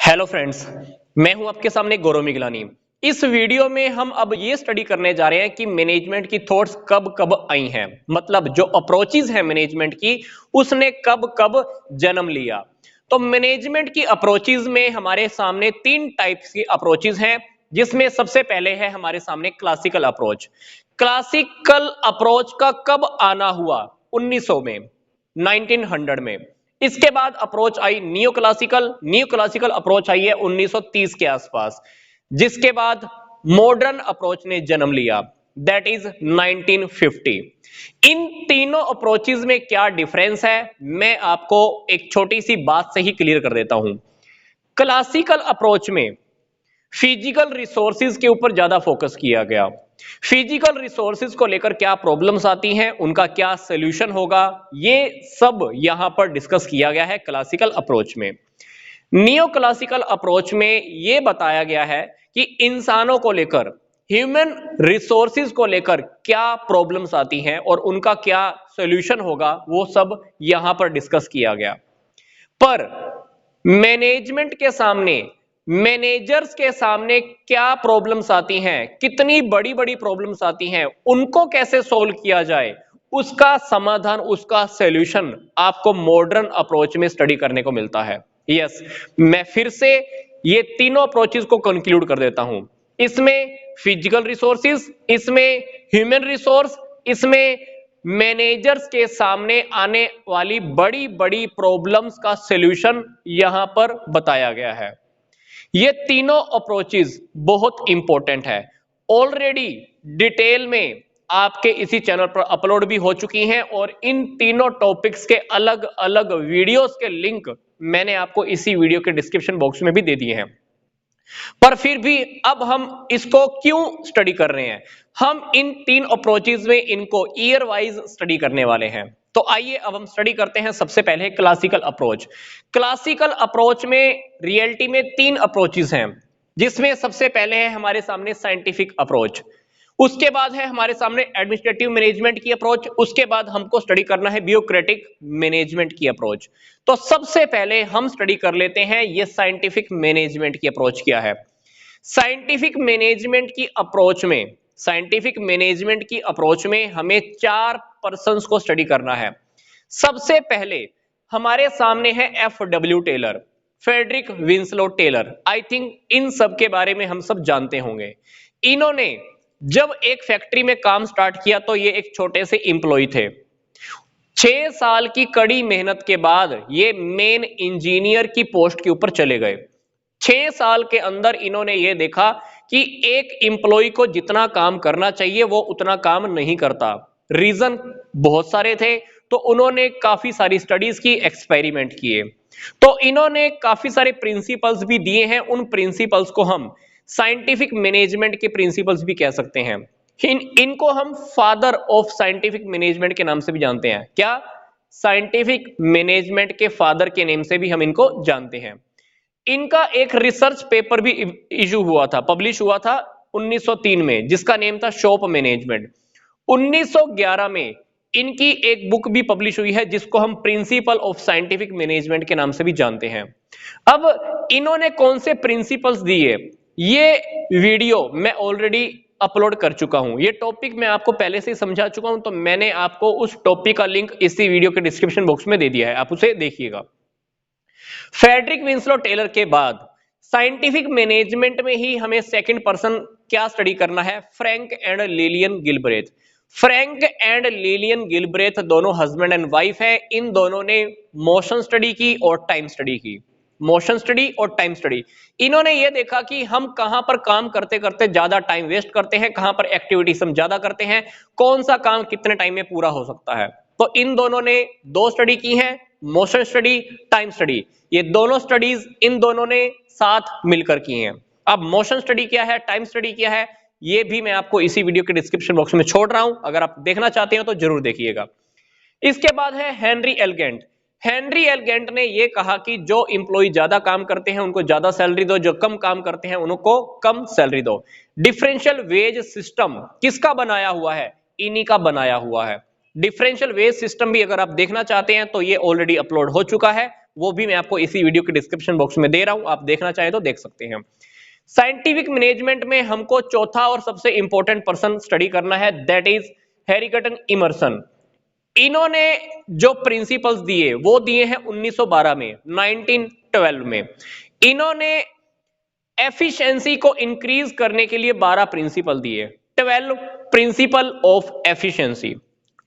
Hello friends, मैं हूं आपके सामने गौरव मिगलानी। इस वीडियो में हम अब ये स्टडी करने जा रहे हैं कि मैनेजमेंट की थॉट्स कब कब आई हैं, मतलब जो अप्रोचेज है मैनेजमेंट की उसने कब कब जन्म लिया। तो मैनेजमेंट की अप्रोचेज में हमारे सामने तीन टाइप्स की अप्रोचेज हैं, जिसमें सबसे पहले है हमारे सामने क्लासिकल अप्रोच। क्लासिकल अप्रोच का कब आना हुआ? 1900 में, 1900 में। इसके बाद approach I knew classical approach I है 1930 के आसपास, जिसके बाद मॉडर्न अप्रोच ने जन्म लिया, दैट इज 1950। इन तीनों अप्रोचेज में क्या डिफरेंस है, मैं आपको एक छोटी सी बात से ही क्लियर कर देता हूं। क्लासिकल अप्रोच में फिजिकल रिसोर्सेज के ऊपर ज्यादा फोकस किया गया। फिजिकल रिसोर्सेज को लेकर क्या प्रॉब्लम्स आती हैं, उनका क्या सॉल्यूशन होगा, ये सब यहां पर डिस्कस किया गया है क्लासिकल अप्रोच में। नियो क्लासिकल अप्रोच में यह बताया गया है कि इंसानों को लेकर, ह्यूमन रिसोर्सेज को लेकर क्या प्रॉब्लम्स आती हैं और उनका क्या सॉल्यूशन होगा, वो सब यहां पर डिस्कस किया गया। पर मैनेजमेंट के सामने, मैनेजर्स के सामने क्या प्रॉब्लम्स आती हैं, कितनी बड़ी बड़ी प्रॉब्लम्स आती हैं, उनको कैसे सॉल्व किया जाए, उसका समाधान, उसका सॉल्यूशन आपको मॉडर्न अप्रोच में स्टडी करने को मिलता है। यस, मैं फिर से ये तीनों अप्रोचेस को कंक्लूड कर देता हूं। इसमें फिजिकल रिसोर्सेज, इसमें ह्यूमन रिसोर्स, इसमें मैनेजर्स के सामने आने वाली बड़ी बड़ी प्रॉब्लम्स का सॉल्यूशन यहां पर बताया गया है। ये तीनों अप्रोचेस बहुत इंपॉर्टेंट है, ऑलरेडी डिटेल में आपके इसी चैनल पर अपलोड भी हो चुकी हैं और इन तीनों टॉपिक्स के अलग अलग वीडियोस के लिंक मैंने आपको इसी वीडियो के डिस्क्रिप्शन बॉक्स में भी दे दिए हैं। पर फिर भी अब हम इसको क्यों स्टडी कर रहे हैं? हम इन तीन अप्रोचेज में इनको ईयर वाइज स्टडी करने वाले हैं। तो आइए अब हम स्टडी करते हैं। सबसे पहले क्लासिकल अप्रोच। क्लासिकल अप्रोच में रियलिटी में तीन अप्रोचेज हैं, जिसमें सबसे पहले है हमारे सामने साइंटिफिक अप्रोच, उसके बाद है हमारे सामने एडमिनिस्ट्रेटिव मैनेजमेंट की अप्रोच, उसके बाद हमको स्टडी करना है ब्यूरोक्रेटिक मैनेजमेंट की अप्रोच। तो सबसे पहले हम स्टडी कर लेते हैं ये साइंटिफिक मैनेजमेंट की अप्रोच क्या है। साइंटिफिक मैनेजमेंट की अप्रोच में, साइंटिफिक मैनेजमेंट की अप्रोच में हमें चार पर्संस को स्टडी करना है। सबसे पहले हमारे सामने है F W. Taylor, Frederick Winslow Taylor. I think इन सब के बारे में हम सब जानते होंगे। इन्होंने जब एक फैक्ट्री में काम स्टार्ट किया तो ये एक छोटे से इंप्लॉय थे। 6 साल की कड़ी मेहनत के बाद ये मेन इंजीनियर की पोस्ट के ऊपर चले गए। 6 साल के अंदर इन्होंने ये देखा कि एक इंप्लॉय को जितना काम करना चाहिए वो उतना काम नहीं करता। रीजन बहुत सारे थे, तो उन्होंने काफी सारी स्टडीज की, एक्सपेरिमेंट किए, तो इन्होंने काफी सारे प्रिंसिपल्स भी दिए हैं। उन प्रिंसिपल्स को हम साइंटिफिक मैनेजमेंट के प्रिंसिपल्स भी कह सकते हैं। इनको हम फादर ऑफ साइंटिफिक मैनेजमेंट के नाम से भी जानते हैं। क्या? साइंटिफिक मैनेजमेंट के फादर के नेम से भी हम इनको जानते हैं। इनका एक रिसर्च पेपर भी इशू हुआ था, पब्लिश हुआ था 1903 में, जिसका नेम था शॉप मैनेजमेंट। 1911 में इनकी एक बुक भी पब्लिश हुई है, जिसको हम प्रिंसिपल ऑफ साइंटिफिक मैनेजमेंट के नाम से भी जानते हैं। अब इन्होंने कौन से प्रिंसिपल्स दिए, ये वीडियो मैं ऑलरेडी अपलोड कर चुका हूं। ये टॉपिक मैं आपको पहले से ही समझा चुका हूं, तो मैंने आपको उस टॉपिक का लिंक इसी वीडियो के डिस्क्रिप्शन बॉक्स में दे दिया है, आप उसे देखिएगा। फ्रेडरिक विंसलो टेलर के बाद साइंटिफिक मैनेजमेंट में ही हमें सेकंड पर्सन क्या स्टडी करना है, Frank and Lillian Gilbreth. Frank and Lillian Gilbreth दोनों हस्बैंड एंड वाइफ है। इन दोनों ने मोशन स्टडी की और टाइम स्टडी की। मोशन स्टडी और टाइम स्टडी। इन्होंने ये देखा कि हम कहां पर काम करते करते ज्यादा टाइम वेस्ट करते हैं, कहां पर एक्टिविटीज हम ज्यादा करते हैं, कौन सा काम कितने टाइम में पूरा हो सकता है। तो इन दोनों ने दो स्टडी की है, मोशन स्टडी, टाइम स्टडी। ये दोनों स्टडीज इन दोनों ने साथ मिलकर की हैं। अब मोशन स्टडी क्या है, टाइम स्टडी क्या है, ये भी मैं आपको इसी वीडियो के डिस्क्रिप्शन बॉक्स में छोड़ रहा हूं, अगर आप देखना चाहते हो तो जरूर देखिएगा। इसके बाद है हेनरी एलगेंट। हेनरी एलगेंट ने यह कहा कि जो इंप्लॉय ज्यादा काम करते हैं उनको ज्यादा सैलरी दो, जो कम काम करते हैं उनको कम सैलरी दो। डिफरेंशियल वेज सिस्टम किसका बनाया हुआ है? इन्हीं का बनाया हुआ है। डिफरेंशियल वेज सिस्टम भी अगर आप देखना चाहते हैं तो ये ऑलरेडी अपलोड हो चुका है, वो भी मैं आपको इसी वीडियो के डिस्क्रिप्शन बॉक्स में दे रहा हूं, आप देखना चाहें तो देख सकते हैं। साइंटिफिक मैनेजमेंट में हमको चौथा और सबसे इंपॉर्टेंट पर्सन स्टडी करना है, दैट इज हैरिगटन इमर्सन। इन्होंने जो प्रिंसिपल्स दिए वो दिए हैं 1912 में, 1912 में। इन्होंने एफिशिएंसी को इंक्रीज करने के लिए 12 प्रिंसिपल दिए, 12 principle of efficiency,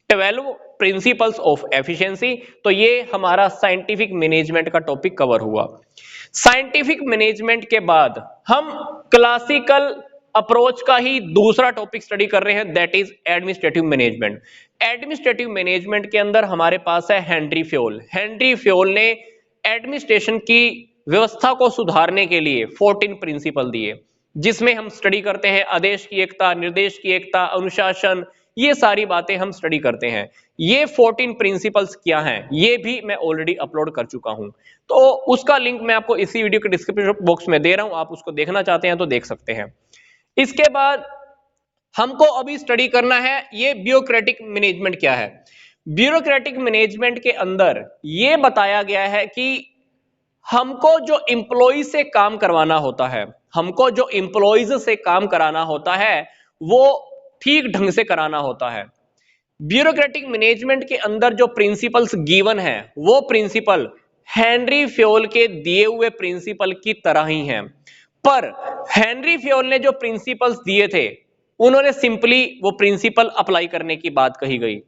12 principles of efficiency. तो ये हमारा साइंटिफिक मैनेजमेंट का टॉपिक कवर हुआ। साइंटिफिक मैनेजमेंट के बाद हम क्लासिकल अप्रोच का ही दूसरा टॉपिक स्टडी कर रहे हैं, that is administrative management. Administrative management के अंदर हमारे पास है हेनरी फ्योल। हेनरी फ्योल ने एडमिनिस्ट्रेशन की व्यवस्था को सुधारने के लिए 14 प्रिंसिपल दिए, जिसमें हम स्टडी करते हैं आदेश की एकता, निर्देश की एकता, अनुशासन, ये सारी बातें हम स्टडी करते हैं। ये 14 प्रिंसिपल्स क्या हैं ये भी मैं ऑलरेडी अपलोड कर चुका हूं, तो उसका लिंक मैं आपको इसी वीडियो के डिस्क्रिप्शन बॉक्स में दे रहा हूं, आप उसको देखना चाहते हैं तो देख सकते हैं। इसके बाद हमको अभी स्टडी करना है ये ब्यूरोक्रेटिक मैनेजमेंट क्या है। ब्यूरोक्रेटिक मैनेजमेंट के अंदर ये बताया गया है कि हमको जो एम्प्लॉय से काम करवाना होता है, हमको जो एम्प्लॉयज से काम कराना होता है वो ठीक ढंग से कराना होता है। ब्यूरोक्रेटिक मैनेजमेंट के अंदर जो प्रिंसिपल्स गिवन है वो प्रिंसिपल हेनरी फ्योल के दिए हुए प्रिंसिपल की तरह ही हैं, पर हेनरी फ्योल ने जो प्रिंसिपल्स दिए थे उन्होंने सिंपली वो प्रिंसिपल अप्लाई करने की बात कही गई।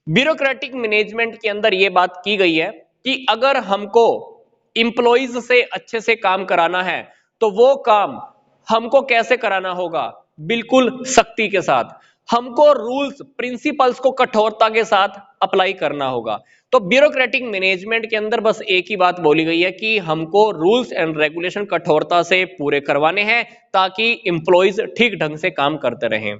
ब्यूरोक्रेटिक मैनेजमेंट के अंदर यह बात की गई है कि अगर हमको इंप्लॉइज से अच्छे से काम कराना है तो वो काम हमको कैसे कराना होगा, बिल्कुल सख्ती के साथ। हमको रूल्स प्रिंसिपल्स को कठोरता के साथ अप्लाई करना होगा। तो ब्यूरोक्रेटिक मैनेजमेंट के अंदर बस एक ही बात बोली गई है कि हमको रूल्स एंड रेगुलेशन कठोरता से पूरे करवाने हैं ताकि इंप्लॉइज ठीक ढंग से काम करते रहें।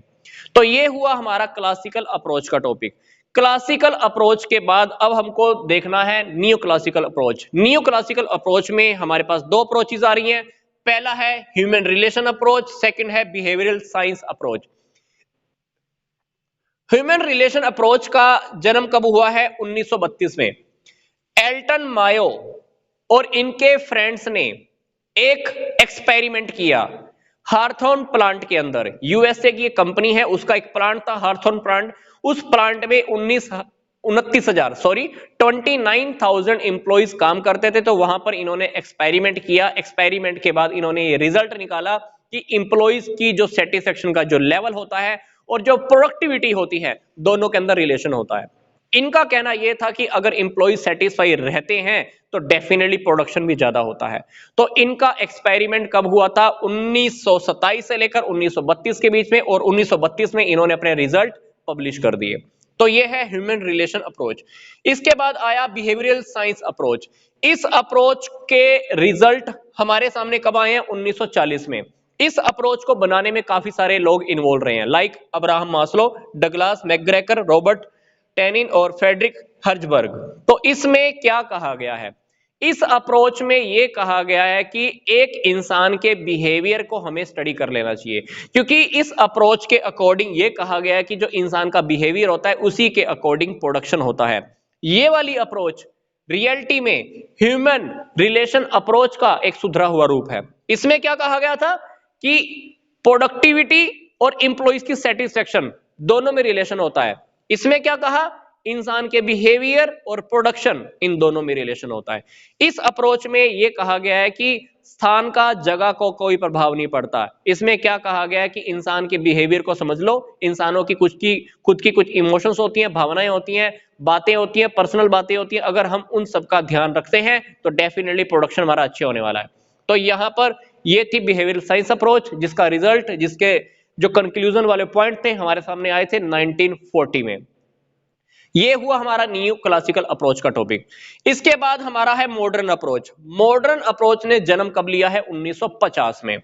तो ये हुआ हमारा क्लासिकल अप्रोच का टॉपिक। क्लासिकल अप्रोच के बाद अब हमको देखना है new classical approach. New classical approach में हमारे पास दो अप्रोचेस आ रही हैं, पहला है ह्यूमन रिलेशन अप्रोच, सेकंड है behavioural science approach. Human relation approach का जन्म कब हुआ है? 1932 में। एल्टन मायो और इनके फ्रेंड्स ने एक एक्सपेरिमेंट किया हार्थोन प्लांट के अंदर। यूएसए की एक कंपनी है, उसका एक प्लांट था हार्थोन प्लांट। उस प्लांट में 29,000 एम्प्लॉइज काम करते थे। तो वहां पर इन्होंने एक्सपेरिमेंट किया। एक्सपेरिमेंट के बाद इन्होंने ये रिजल्ट निकाला कि एम्प्लॉइज की जो सेटिस्फेक्शन का जो लेवल होता है और जो प्रोडक्टिविटी होती है दोनों के अंदर रिलेशन होता है। इनका कहना यह था कि अगर एम्प्लॉइज सेटिस्फाई रहते हैं तो डेफिनेटली प्रोडक्शन भी ज्यादा होता है। तो इनका एक्सपेरिमेंट कब हुआ था? 1927 से लेकर 1932 के बीच में, और 1932 में इन्होंने अपने रिजल्ट पब्लिश कर दिए। तो ये है ह्यूमन रिलेशन अप्रोच। इसके बाद आया बिहेवियरल साइंस अप्रोच। इस अप्रोच के रिजल्ट हमारे सामने कब आए हैं? 1940 में। इस अप्रोच को बनाने में काफी सारे लोग इन्वॉल्व रहे हैं, like Abraham Maslow, Douglas McGregor, Robert tannin और फ्रेडरिक हर्जबर्ग। तो इसमें क्या कहा गया है? इस अप्रोच में यह कहा गया है कि एक इंसान के बिहेवियर को हमें स्टडी कर लेना चाहिए, क्योंकि इस अप्रोच के अकॉर्डिंग यह कहा गया है कि जो इंसान का बिहेवियर होता है उसी के अकॉर्डिंग प्रोडक्शन होता है। ये वाली अप्रोच रियलिटी में ह्यूमन रिलेशन अप्रोच का एक सुधरा हुआ रूप है। इसमें क्या कहा गया था कि प्रोडक्टिविटी और इंप्लॉइज की सेटिस्फेक्शन दोनों में रिलेशन होता है। इसमें क्या कहा? इंसान के बिहेवियर और प्रोडक्शन इन दोनों में रिलेशन होता है। इस अप्रोच में यह कहा गया है कि स्थान का जगह को कोई प्रभाव नहीं पड़ता। इसमें क्या कहा गया है कि इंसान के बिहेवियर को समझ लो, इंसानों की खुद की कुछ इमोशंस होती हैं, भावनाएं होती हैं, बातें होती हैं, पर्सनल बातें होती हैं। अगर हम उन सबका ध्यान रखते हैं तो डेफिनेटली प्रोडक्शन हमारा अच्छा होने वाला है। तो यहां पर ये थी बिहेवियरल साइंस अप्रोच, जिसका रिजल्ट, जिसके जो कंक्लूजन वाले पॉइंट थे हमारे सामने आए थे 1940 में। ये हुआ हमारा न्यू क्लासिकल अप्रोच का टॉपिक। इसके बाद हमारा है मॉडर्न अप्रोच। मॉडर्न अप्रोच ने जन्म कब लिया है? 1950 में।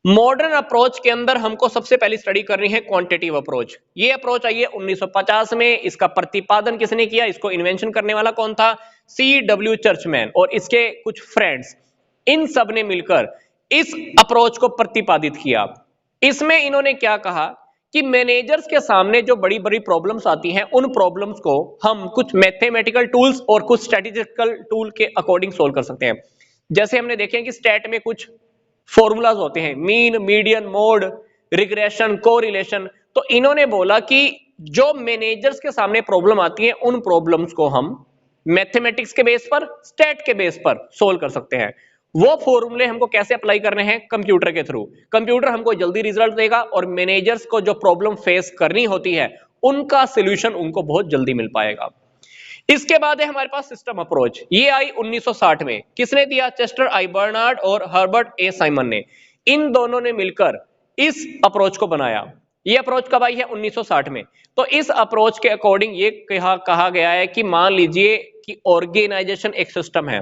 मॉडर्न अप्रोच के अंदर हमको सबसे पहले स्टडी करनी है क्वांटिटेटिव अप्रोच। ये अप्रोच आई है 1950 में। इसका प्रतिपादन किसने किया? इसको इन्वेंशन करने वाला कौन था? C.W. चर्चमैन और इसके कुछ फ्रेंड्स, इन सब ने मिलकर इस अप्रोच को प्रतिपादित किया। इसमें इन्होंने क्या कहा कि मैनेजर्स के सामने जो बड़ी बड़ी प्रॉब्लम्स आती हैं उन प्रॉब्लम्स को हम कुछ मैथमेटिकल टूल्स और कुछ स्टैटिस्टिकल टूल के अकॉर्डिंग सोल्व कर सकते हैं। जैसे हमने देखे कि स्टैट में कुछ फॉर्मूलाज होते हैं, mean, median, mode, regression, correlation. तो इन्होंने बोला कि जो मैनेजर्स के सामने प्रॉब्लम आती है उन प्रॉब्लम्स को हम मैथमेटिक्स के बेस पर, स्टैट के बेस पर सोल्व कर सकते हैं। वो फॉर्मूले हमको कैसे अप्लाई करने हैं? कंप्यूटर के थ्रू। कंप्यूटर हमको जल्दी रिजल्ट देगा और मैनेजर्स को जो प्रॉब्लम फेस करनी होती है उनका सॉल्यूशन उनको बहुत जल्दी मिल पाएगा। इसके बाद है हमारे पास सिस्टम अप्रोच। ये आई 1960 में। किसने दिया? चेस्टर आई बर्नार्ड और हर्बर्ट ए साइमन ने। इन दोनों ने मिलकर इस अप्रोच को बनाया। ये अप्रोच कब आई है? 1960 में। तो इस अप्रोच के अकॉर्डिंग ये कहा गया है कि मान लीजिए कि ऑर्गेनाइजेशन एक सिस्टम है।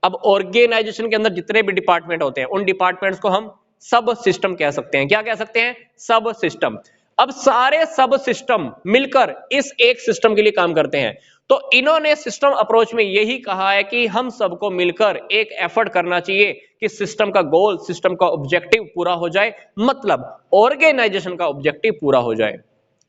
अब ऑर्गेनाइजेशन के अंदर जितने भी डिपार्टमेंट होते हैं उन डिपार्टमेंट्स को हम सब सिस्टम कह सकते हैं। क्या कह सकते हैं? सब सिस्टम। अब सारे सब सिस्टम मिलकर इस एक सिस्टम के लिए काम करते हैं। तो इन्होंने सिस्टम अप्रोच में यही कहा है कि हम सबको मिलकर एक एफर्ट करना चाहिए कि सिस्टम का गोल, सिस्टम का ऑब्जेक्टिव पूरा हो जाए, मतलब ऑर्गेनाइजेशन का ऑब्जेक्टिव पूरा हो जाए।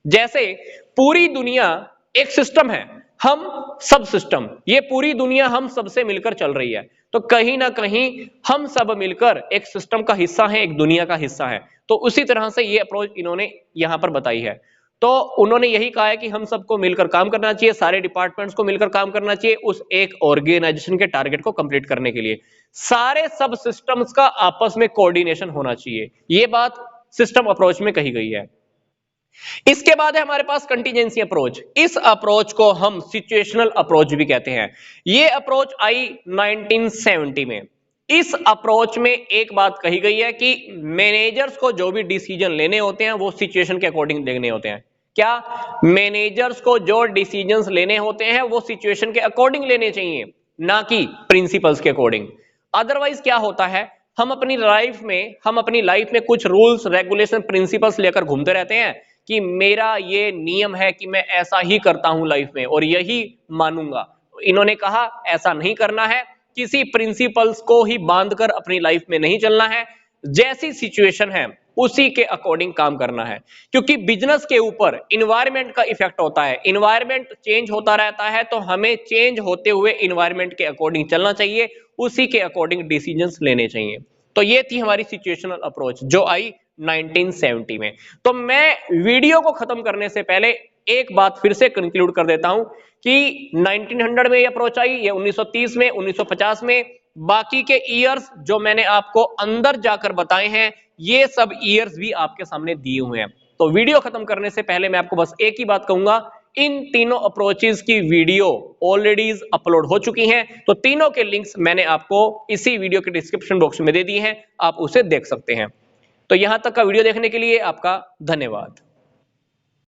जैसे पूरी दुनिया एक सिस्टम है, हम सब सिस्टम, ये पूरी दुनिया हम सबसे मिलकर चल रही है। तो कहीं ना कहीं हम सब मिलकर एक सिस्टम का हिस्सा है, एक दुनिया का हिस्सा है। तो उसी तरह से ये अप्रोच इन्होंने यहां पर बताई है। तो उन्होंने यही कहा है कि हम सबको मिलकर काम करना चाहिए, सारे डिपार्टमेंट्स को मिलकर काम करना चाहिए उस एक ऑर्गेनाइजेशन के टारगेट को कंप्लीट करने के लिए। सारे सब सिस्टम्स का आपस में कोऑर्डिनेशन होना चाहिए। ये बात सिस्टम अप्रोच में कही गई है। इसके बाद है हमारे पास कंटीजेंसी अप्रोच। इस अप्रोच को हम सिचुएशनल अप्रोच भी कहते हैं। ये अप्रोच आई 1970 में। इस अप्रोच में एक बात कही गई है कि मैनेजर्स को जो भी डिसीजन लेने होते हैं वो सिचुएशन के अकॉर्डिंग लेने होते हैं। क्या? मैनेजर्स को जो डिसीजंस लेने होते हैं वो सिचुएशन के अकॉर्डिंग लेने चाहिए, ना कि प्रिंसिपल्स के अकॉर्डिंग। अदरवाइज क्या होता है, हम अपनी लाइफ में कुछ रूल्स, रेगुलेशन, प्रिंसिपल्स लेकर घूमते रहते हैं कि मेरा ये नियम है कि मैं ऐसा ही करता हूं लाइफ में और यही मानूंगा। इन्होंने कहा ऐसा नहीं करना है, किसी प्रिंसिपल्स को ही बांधकर अपनी लाइफ में नहीं चलना है। जैसी सिचुएशन है उसी के अकॉर्डिंग काम करना है, क्योंकि बिजनेस के ऊपर इन्वायरमेंट का इफेक्ट होता है। इन्वायरमेंट चेंज होता रहता है तो हमें चेंज होते हुए इन्वायरमेंट के अकॉर्डिंग चलना चाहिए, उसी के अकॉर्डिंग डिसीजंस लेने चाहिए। तो ये थी हमारी सिचुएशनल अप्रोच जो आई 1970 में। तो मैं वीडियो को खत्म करने से पहले एक बात फिर से कंक्लूड कर देता हूं कि 1900 में ये अप्रोच आई, ये 1930 में, 1950 में। बाकी के ईयर्स जो मैंने आपको अंदर जाकर बताए हैं ये सब ईयर्स भी आपके सामने दिए हुए हैं। तो वीडियो खत्म करने से पहले मैं आपको बस एक ही बात कहूंगा, इन तीनों अप्रोचेस की वीडियो ऑलरेडी अपलोड हो चुकी हैं। तो तीनों के लिंक्स मैंने आपको इसी वीडियो के डिस्क्रिप्शन बॉक्स में दे दिए हैं, आप उसे देख सकते हैं। तो यहां तक का वीडियो देखने के लिए आपका धन्यवाद।